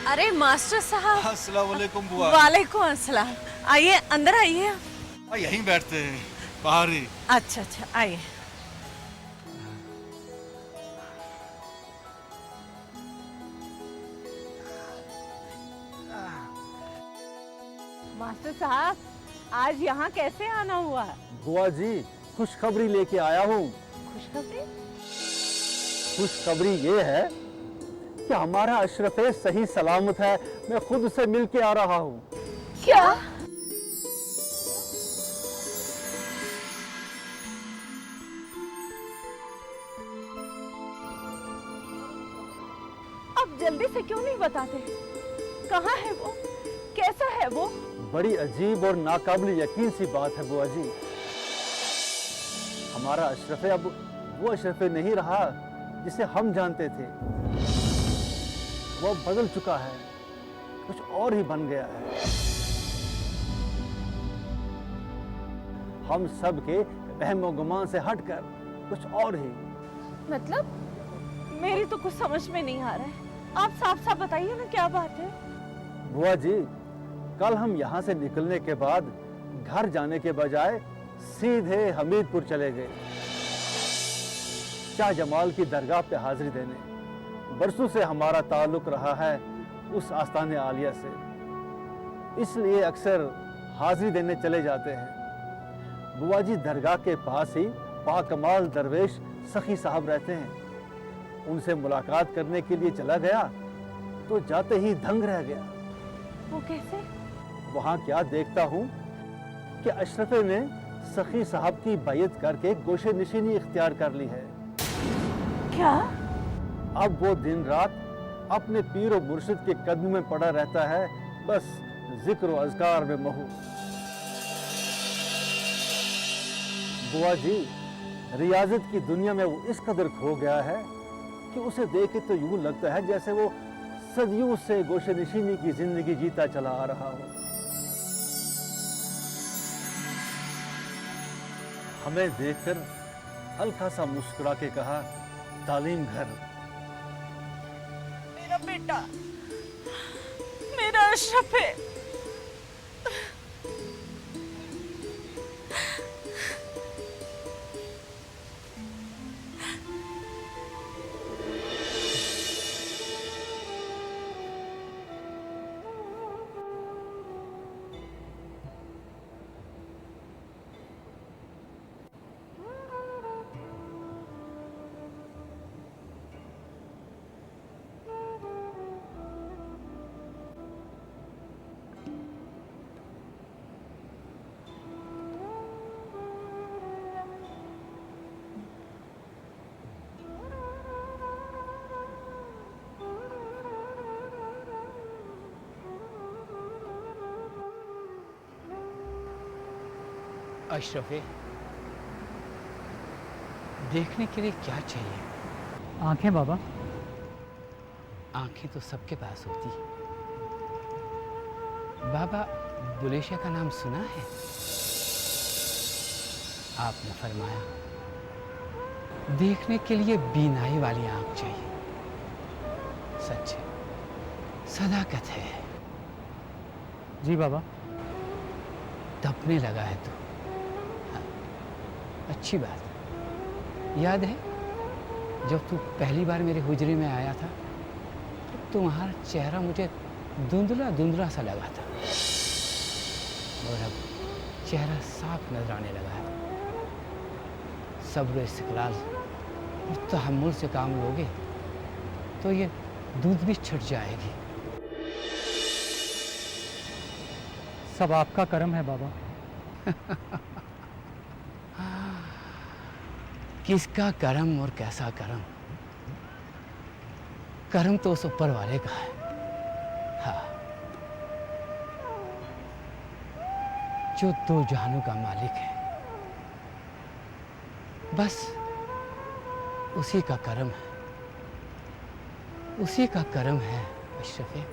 अरे मास्टर साहब। अस्सलाम वालेकुम बुआ। वालेकुम अस्सलाम। आइए अंदर आइए। यहीं बैठते हैं, बाहर ही। अच्छा अच्छा आइए। मास्टर साहब, आज यहाँ कैसे आना हुआ? बुआ जी, खुशखबरी लेके आया हूँ। खुशखबरी? खुशखबरी ये है कि हमारा अशरफे सही सलामत है। मैं खुद उसे मिल के आ रहा हूँ। क्या? अब जल्दी से क्यों नहीं बताते? कहाँ है वो? कैसा है वो? बड़ी अजीब और नाकाबिल यकीन सी बात है बुआ जी। हमारा अशरफे अब वो अशरफे नहीं रहा जिसे हम जानते थे। वो बदल चुका है, कुछ और ही बन गया है। हम सब के वहम गुमान से हटकर कुछ और ही। मतलब मेरी तो कुछ समझ में नहीं आ रहा है। आप साफ साफ बताइए ना, क्या बात है? बुआ जी, कल हम यहाँ से निकलने के बाद घर जाने के बजाय सीधे हमीदपुर चले गए, शाह जमाल की दरगाह पे हाजिरी देने। बरसों से हमारा ताल्लुक रहा है उस आस्ताने आलिया से, इसलिए अक्सर हाजिरी देने चले जाते हैं। बुआ जी, दरगाह के पास ही पाकमाल दरवेश सखी साहब रहते हैं। उनसे मुलाकात करने के लिए चला गया तो जाते ही दंग रह गया। वो कैसे? वहां क्या देखता हूं कि अशरफे ने सखी साहब की बैयत करके गोशे निशीनी इख्तियार कर ली है। क्या? अब वो दिन रात अपने पीर और मुर्शिद के कदम में पड़ा रहता है, बस जिक्र और अज़कार में महू। बुआ जी, रियाजत की दुनिया में वो इस कदर खो गया है कि उसे देखे तो यूं लगता है जैसे वो सदियों से गोशे निशीनी की जिंदगी जीता चला आ रहा हो। हमें देखकर हल्का सा मुस्कुरा के कहा, तालीम घर। मेरा बेटा, मेरा अशरफ है। अशरफे, देखने के लिए क्या चाहिए? आंखें बाबा। आंखें तो सबके पास होती। बाबा, बुलेशा का नाम सुना है? आपने फरमाया देखने के लिए बीनाई वाली आंख चाहिए। सच है, सदाकत है। जी बाबा। तपने लगा है तू। अच्छी बात। याद है जब तू पहली बार मेरे हुजरे में आया था तो तुम्हारा चेहरा मुझे धुंधला धुंधला सा लगा था, और अब चेहरा साफ नजर आने लगा है। सब्र, इस्तिक़लाल और तहम्मुल से काम लोगे तो ये दूध भी छट जाएगी। सब आपका करम है बाबा। किसका करम और कैसा करम? करम तो उस ऊपर वाले का है। हाँ, जो दो जहानों का मालिक है, बस उसी का करम है, उसी का करम है अशरफे।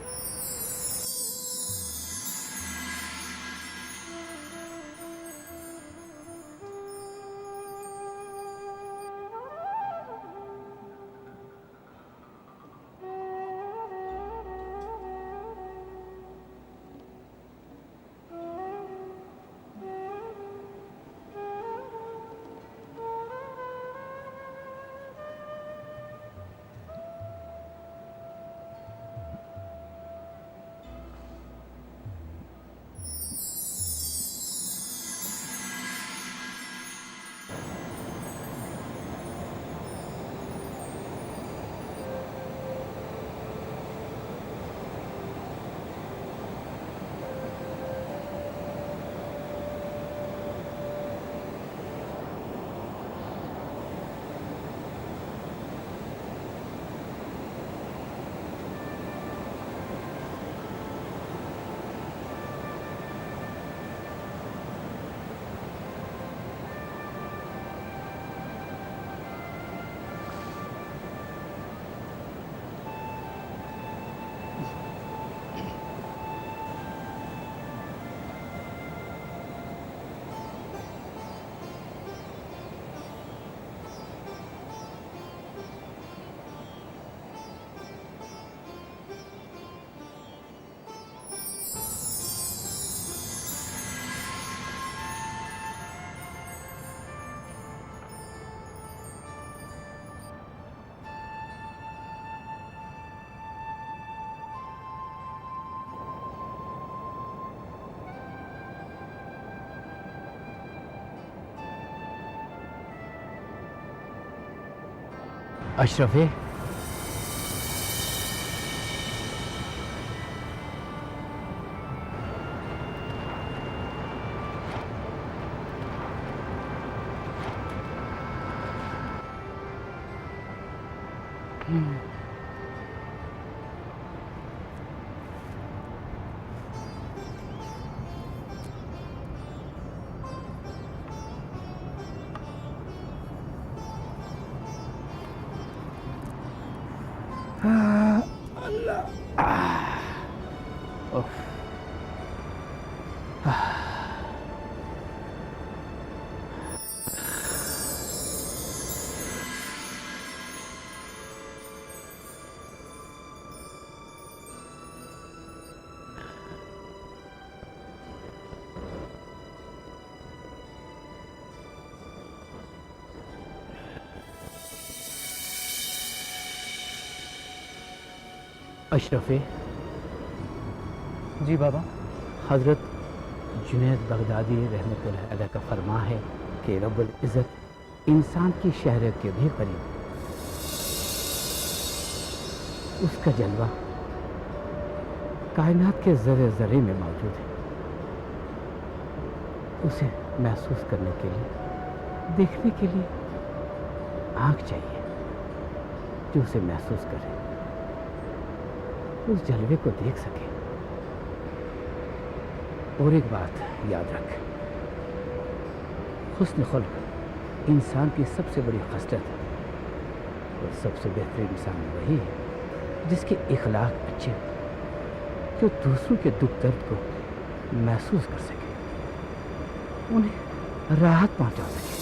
अशरफे, अशरफे, जी बाबा। हज़रत जुनैद बगदादी रहमतुल्लाह अलैह का फरमा है कि रब्बुल इज़्ज़त इंसान की शहरत के भी करीब, उसका जलवा कायनात के ज़र्रे ज़र्रे में मौजूद है। उसे महसूस करने के लिए, देखने के लिए आँख चाहिए जो उसे महसूस करे, उस जलवे को देख सके। और एक बात याद रख, हुस्न खुल्क इंसान की सबसे बड़ी खसलत है, और सबसे बेहतरीन इंसान वही है जिसके इखलाक अच्छे हो, जो दूसरों के दुख दर्द को महसूस कर सके, उन्हें राहत पहुंचा सके।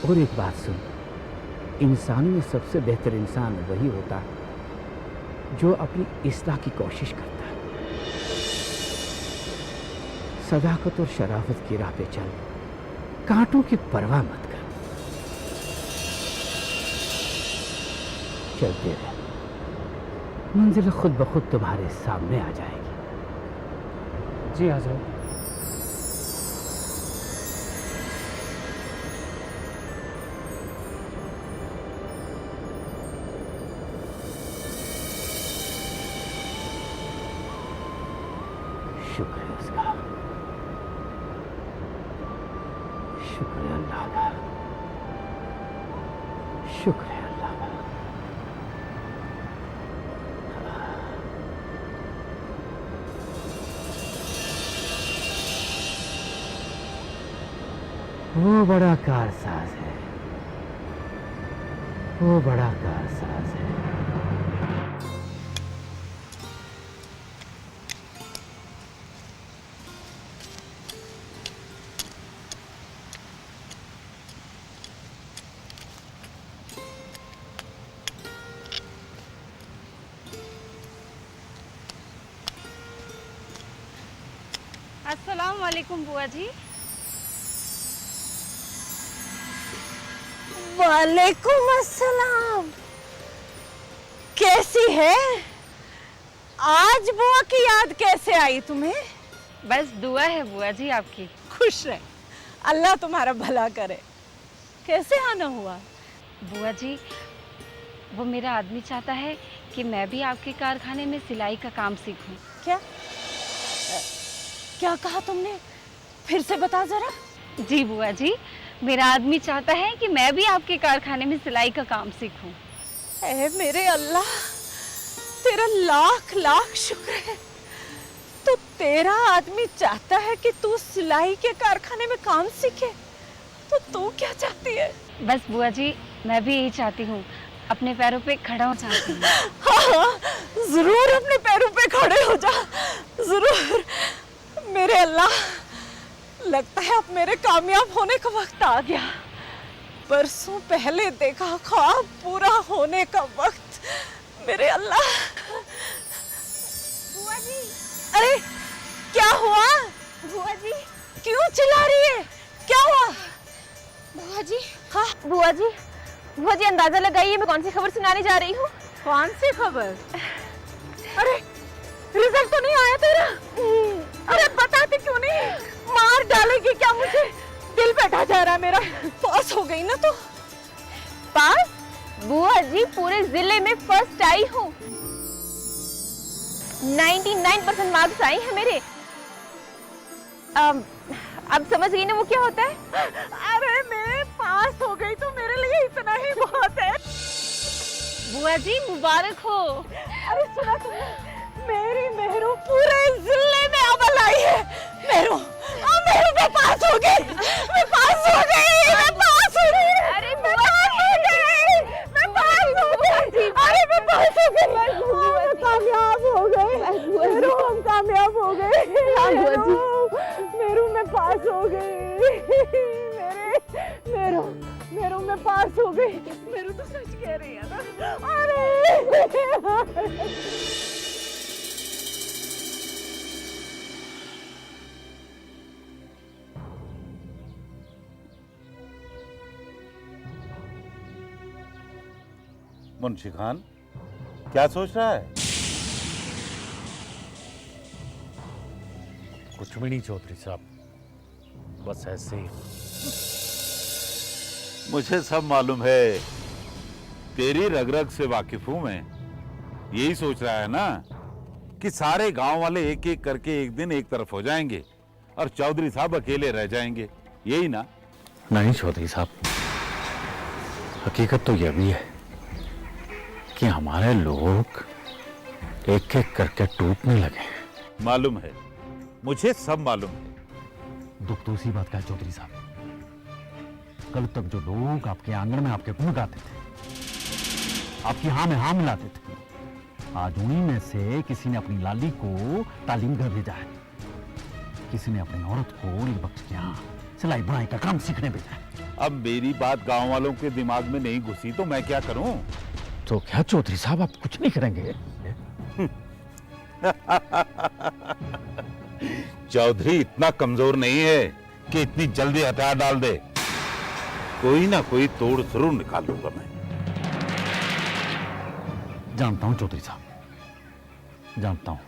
और एक बात सुन, इंसानों में सबसे बेहतर इंसान वही होता है जो अपनी इस्लाह की कोशिश करता है। सदाकत और शराफत की राह पे चल, कांटों की परवाह मत कर, चलते रहे, मंजिल खुद ब खुद तुम्हारे सामने आ जाएगी। जी हजरत। शुक्र है उसका, शुक्र है अल्लाह का, शुक्र है अल्लाह का। वो बड़ा कारसाज है, वो बड़ा कारसाज है। अस्सलाम वालेकुम बुआ जी। वालेकुम अस्सलाम। कैसी है? आज बुआ की याद कैसे आई तुम्हें? बस दुआ है बुआ जी आपकी। खुश रहे, अल्लाह तुम्हारा भला करे। कैसे आना हुआ? बुआ जी, वो मेरा आदमी चाहता है कि मैं भी आपके कारखाने में सिलाई का काम सीखूं। क्या क्या कहा तुमने? फिर से बता जरा। जी बुआ जी, मेरा आदमी चाहता है कि मैं भी आपके कारखाने में सिलाई का काम सीखूं। ऐ मेरे अल्लाह, तेरा लाख लाख शुक्र है। तो तेरा आदमी चाहता है कि तू सिलाई के कारखाने में काम सीखे, तो तू क्या चाहती है? बस बुआ जी, मैं भी यही चाहती हूँ, अपने पैरों पे खड़ा हो चाहती हूँ। हाँ, जरूर अपने पैरों पे खड़े हो जा, जरूर। मेरे अल्लाह, लगता है अब मेरे कामयाब होने का वक्त आ गया। बरसों पहले देखा ख्वाब पूरा होने का वक्त। मेरे अल्लाह। बुआ जी। अरे क्या हुआ? बुआ जी। क्यों चिल्ला रही है? क्या हुआ? बुआ जी। हाँ बुआ जी, बुआ जी अंदाजा लगाइए मैं कौन सी खबर सुनाने जा रही हूँ। कौन सी खबर? अरे रिजल्ट तो नहीं आया तेरा? अरे बताते क्यों नहीं? मार डालेगी क्या मुझे? दिल बैठा जा रहा है मेरा। पास हो गई ना तो? पास? बुआ जी पूरे जिले में फर्स्ट आई हूँ। 99% मार्क्स आए हैं मेरे। अब समझ गई ना वो क्या होता है? अरे मैं पास हो गई तो मेरे लिए इतना ही बहुत है। बुआ जी मुबारक हो। अरे सुना तुमने, मेरी मेहरू पूरे जिले में अव्वल आई है। मेहरू मैं पास हो गई, मैं पास हो गई, मैं पास हो गई। अरे मैं पास हो गई, मैं पास हो गई, अरे मैं पास हो गई, मैं कामयाब हो गई। मेरू हम कामयाब हो गए। मेरू मैं पास हो गई। मेरू मैं पास हो गई। मेरू तो सच कह रही है ना। अरे मुंशी खान क्या सोच रहा है? कुछ भी नहीं चौधरी साहब, बस ऐसे ही। मुझे सब मालूम है, तेरी रग रग से वाकिफ हूं मैं। यही सोच रहा है ना कि सारे गांव वाले एक एक करके एक दिन एक तरफ हो जाएंगे और चौधरी साहब अकेले रह जाएंगे, यही ना? नहीं चौधरी साहब, हकीकत तो यह भी है कि हमारे लोग एक एक करके टूटने लगे। मालूम है, मुझे सब मालूम है। दुख तो उसी बात का है चौधरी साहब, कल तक जो लोग आपके आंगन में आपके गुण गाते थे, आपकी हाँ में हाँ मिलाते थे, आज उन्हीं में से किसी ने अपनी लाली को तालीम घर भेजा है, किसी ने अपनी औरत को एक बख्श के यहाँ सिलाई बुनाई का काम सीखने भेजा है। अब मेरी बात गांव वालों के दिमाग में नहीं घुसी तो मैं क्या करूं? तो क्या चौधरी साहब आप कुछ नहीं करेंगे? चौधरी इतना कमजोर नहीं है कि इतनी जल्दी हथियार डाल दे। कोई ना कोई तोड़ जरूर निकाल लूंगा मैं। जानता हूं चौधरी साहब, जानता हूं।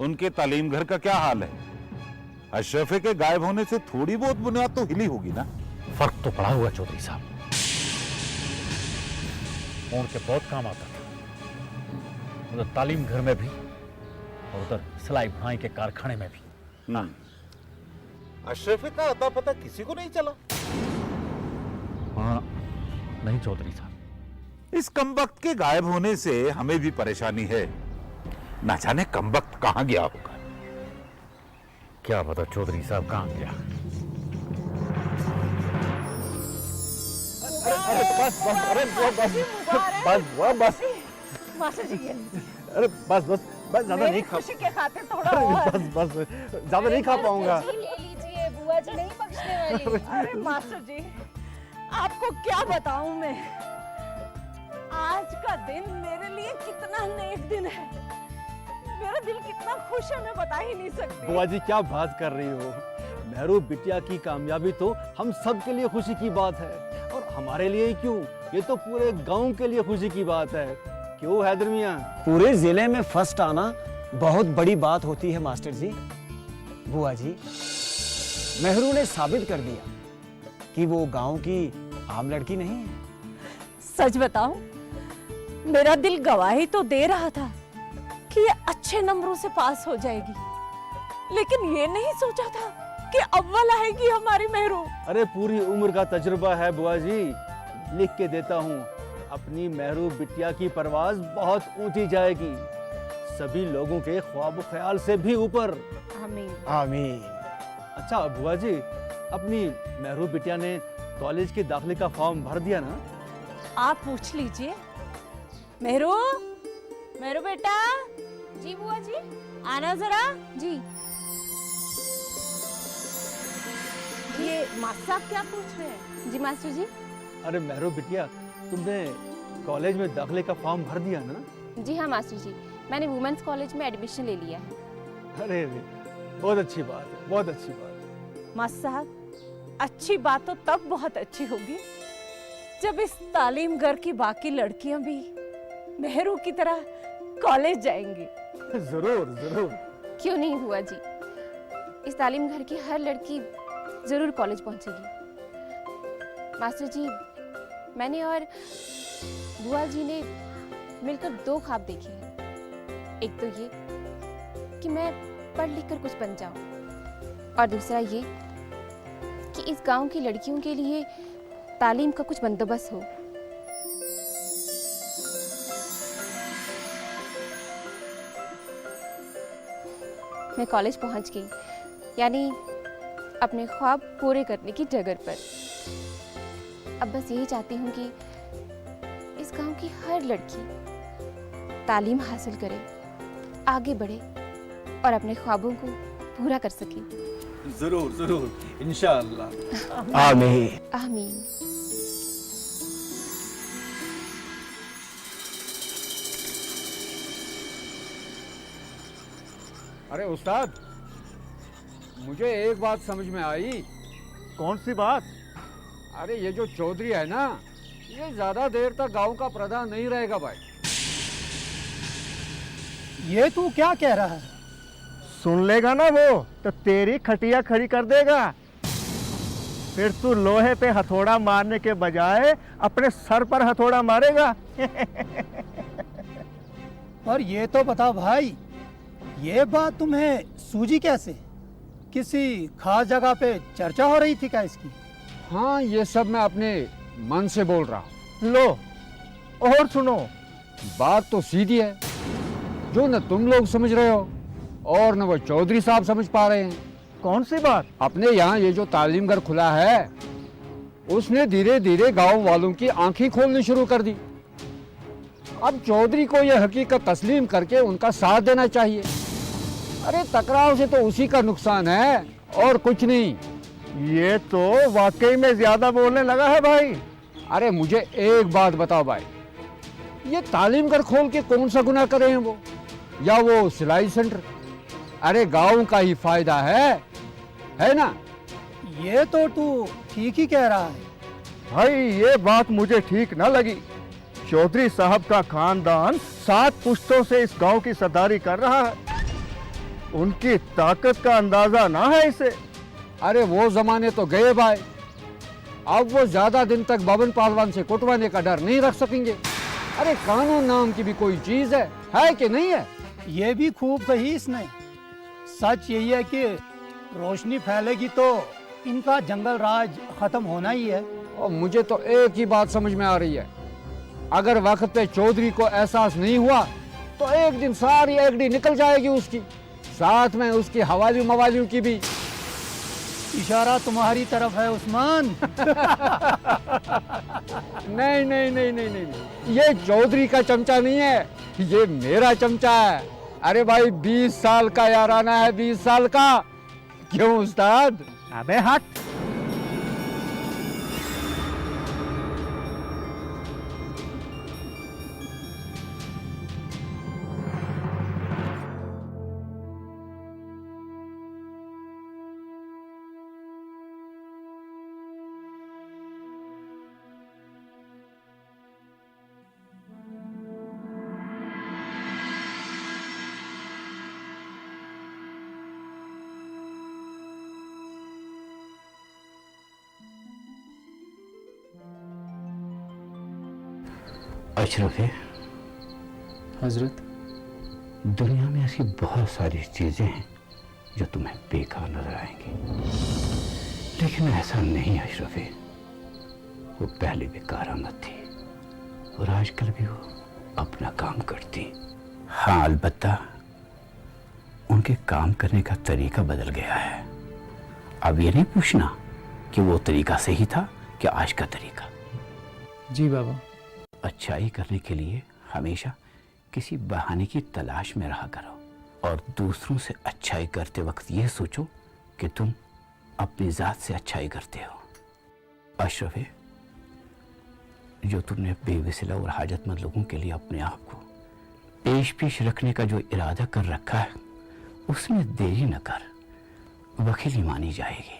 उनके तालीम घर का क्या हाल है? अशरफे के गायब होने से थोड़ी बहुत बुनियाद तो हिली होगी ना? फर्क तो पड़ा हुआ चौधरी साहब, फोन के बहुत काम आता था, उधर तालीम घर में भी और उधर सिलाई बुनाई के कारखाने में भी। अशरफे का अता पता किसी को नहीं चला? हाँ, नहीं चौधरी साहब। इस कमबख्त के गायब होने से हमें भी परेशानी है। ना जाने कमबख्त कहां गया होगा। क्या पता चौधरी साहब कहां गया। अरे बस बस, अरे बस बस, मास्टर जी ये लीजिए। अरे बस बस बस, ज्यादा नहीं खा। खुशी के खातिर थोड़ा अरे और। बस बस, ज्यादा नहीं खा पाऊंगा। ले लीजिए, बुआ जी नहीं बख्शने वाली। अरे मास्टर जी, आपको क्या बताऊं मैं, आज का दिन मेरे लिए कितना नेक दिन है। मेरा दिल कितना खुश है, मैं बता ही नहीं सकती। बुआ जी क्या बात कर रही हो? मेहरू बिटिया की कामयाबी तो हम सब के लिए खुशी की बात है, और हमारे लिए ही क्यों, ये तो पूरे गांव के लिए खुशी की बात है। क्यों हैदर मियां? पूरे जिले में फर्स्ट आना बहुत बड़ी बात होती है मास्टर जी। बुआ जी, मेहरू ने साबित कर दिया कि वो गांव की आम लड़की नहीं है। सच बताऊं, मेरा दिल गवाही तो दे रहा था कि ये अच्छे नंबरों से पास हो जाएगी, लेकिन ये नहीं सोचा था कि अव्वल आएगी हमारी मेहरू। अरे पूरी उम्र का तजुर्बा है बुआ जी, लिख के देता हूँ, अपनी मेहरू बिटिया की परवाज बहुत ऊंची जाएगी, सभी लोगों के ख्वाब ख्याल से भी ऊपर। आमीन। आमीन। अच्छा बुआ जी, अपनी मेहरू बिटिया ने कॉलेज के दाखिले का फॉर्म भर दिया ना? आप पूछ लीजिए। मेहरू, मेहरू बेटा। जी बुआ जी। आना जरा। जी। ये मास्टर साहब क्या पूछ रहे हैं? जी मास्टर जी। अरे मेहरू बिटिया, तुमने कॉलेज में दाखिले का फॉर्म भर दिया ना? जी हाँ मास्टर जी, मैंने वुमेन्स कॉलेज में एडमिशन ले लिया है। अरे बहुत अच्छी बात है, बहुत अच्छी बात है। मास्टर साहब, अच्छी बात तो तब बहुत अच्छी होगी जब इस तालीम घर की बाकी लड़कियां भी मेहरू की तरह कॉलेज जाएंगी। जरूर जरूर। क्यों नहीं बुआ जी, इस तालीम घर की हर लड़की जरूर कॉलेज पहुंचेगी। मास्टर जी, मैंने और बुआ जी ने मिलकर 2 ख्वाब देखे हैं। एक तो ये कि मैं पढ़ लिख कर कुछ बन जाऊं, और दूसरा ये कि इस गांव की लड़कियों के लिए तालीम का कुछ बंदोबस्त हो। मैं कॉलेज पहुंच गई, यानी अपने ख्वाब पूरे करने की डगर पर। अब बस यही चाहती हूँ कि इस गांव की हर लड़की तालीम हासिल करे, आगे बढ़े और अपने ख्वाबों को पूरा कर सके। जरूर जरूर, इंशाअल्लाह। आमीन। आमीन। अरे उस्ताद, मुझे एक बात समझ में आई। कौन सी बात? अरे ये जो चौधरी है ना, ये ज्यादा देर तक गांव का प्रधान नहीं रहेगा भाई। ये तू क्या कह रहा है? सुन लेगा ना वो तो तेरी खटिया खड़ी कर देगा। फिर तू लोहे पे हथौड़ा मारने के बजाय अपने सर पर हथौड़ा मारेगा। और ये तो बता भाई, ये बात तुम्हें सूझी कैसे? किसी खास जगह पे चर्चा हो रही थी क्या इसकी? हाँ, ये सब मैं अपने मन से बोल रहा हूँ। लो और सुनो। बात तो सीधी है, जो न तुम लोग समझ रहे हो और न वो चौधरी साहब समझ पा रहे हैं। कौन सी बात? अपने यहाँ ये जो तालीम घर खुला है, उसने धीरे धीरे गांव वालों की आंखें खोलनी शुरू कर दी। अब चौधरी को यह हकीकत तस्लीम करके उनका साथ देना चाहिए। अरे टकराव से तो उसी का नुकसान है और कुछ नहीं। ये तो वाकई में ज्यादा बोलने लगा है भाई। अरे मुझे एक बात बताओ भाई, ये तालीम घर खोल के कौन सा गुनाह कर रहे हैं वो, या वो सिलाई सेंटर? अरे गांव का ही फायदा है ना? ये तो तू ठीक ही कह रहा है भाई। ये बात मुझे ठीक न लगी। चौधरी साहब का खानदान 7 पुश्तों से इस गांव की सरदारी कर रहा है। उनकी ताकत का अंदाजा ना है इसे। अरे वो जमाने तो गए भाई, अब वो ज्यादा दिन तक बबन पहलवान से कुटवाने का डर नहीं रख सकेंगे। अरे कानून नाम की भी कोई चीज है कि नहीं है? ये भी खूब कही इसने। सच यही है कि रोशनी फैलेगी तो इनका जंगल राज खत्म होना ही है। और मुझे तो एक ही बात समझ में आ रही है, अगर वक्त पे चौधरी को एहसास नहीं हुआ तो एक दिन सारी एगडी निकल जाएगी उसकी, साथ में उसकी हवाली मवालियों की भी। इशारा तुम्हारी तरफ है उस्मान। नहीं नहीं नहीं नहीं नहीं, ये चौधरी का चमचा नहीं है, ये मेरा चमचा है। अरे भाई 20 साल का याराना है, 20 साल का। क्यों उस्ताद? अबे हट। अशरफ है हजरत, दुनिया में ऐसी बहुत सारी चीजें हैं जो तुम्हें बेकार नजर आएंगी, लेकिन ऐसा नहीं अशरफ है। वो पहले भी कारामत थी और आजकल भी वो अपना काम करती। हाँ, अलबत्ता उनके काम करने का तरीका बदल गया है। अब ये नहीं पूछना कि वो तरीका सही था कि आज का तरीका। जी बाबा। अच्छाई करने के लिए हमेशा किसी बहाने की तलाश में रहा करो और दूसरों से अच्छाई करते वक्त ये सोचो कि तुम अपनी जात से अच्छाई करते हो। अशरफ, जो तुमने बेवसिला और हाजतमंद लोगों के लिए अपने आप को पेश रखने का जो इरादा कर रखा है, उसमें देरी न कर, वकीली मानी जाएगी।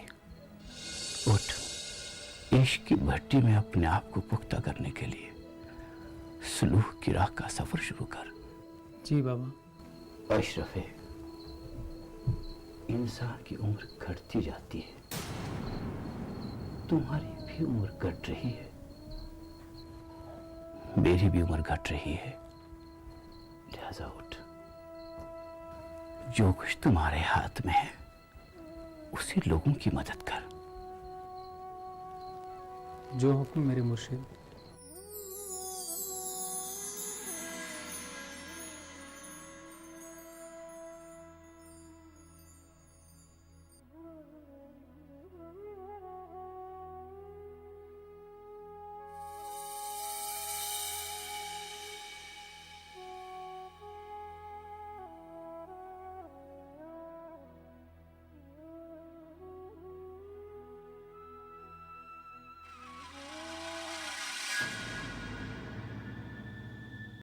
उठ, इश्क की भट्टी में अपने आप को पुख्ता करने के लिए सुलूह की राह का सफर शुरू कर। जी बाबा। अशरफ, इंसान की उम्र घटती जाती है, तुम्हारी भी की उम्र घट रही है, मेरी भी उम्र घट रही है। लिहाजा उठ, जो कुछ तुम्हारे हाथ में है उसी लोगों की मदद कर। जो हुक्म मेरे मुर्शिद।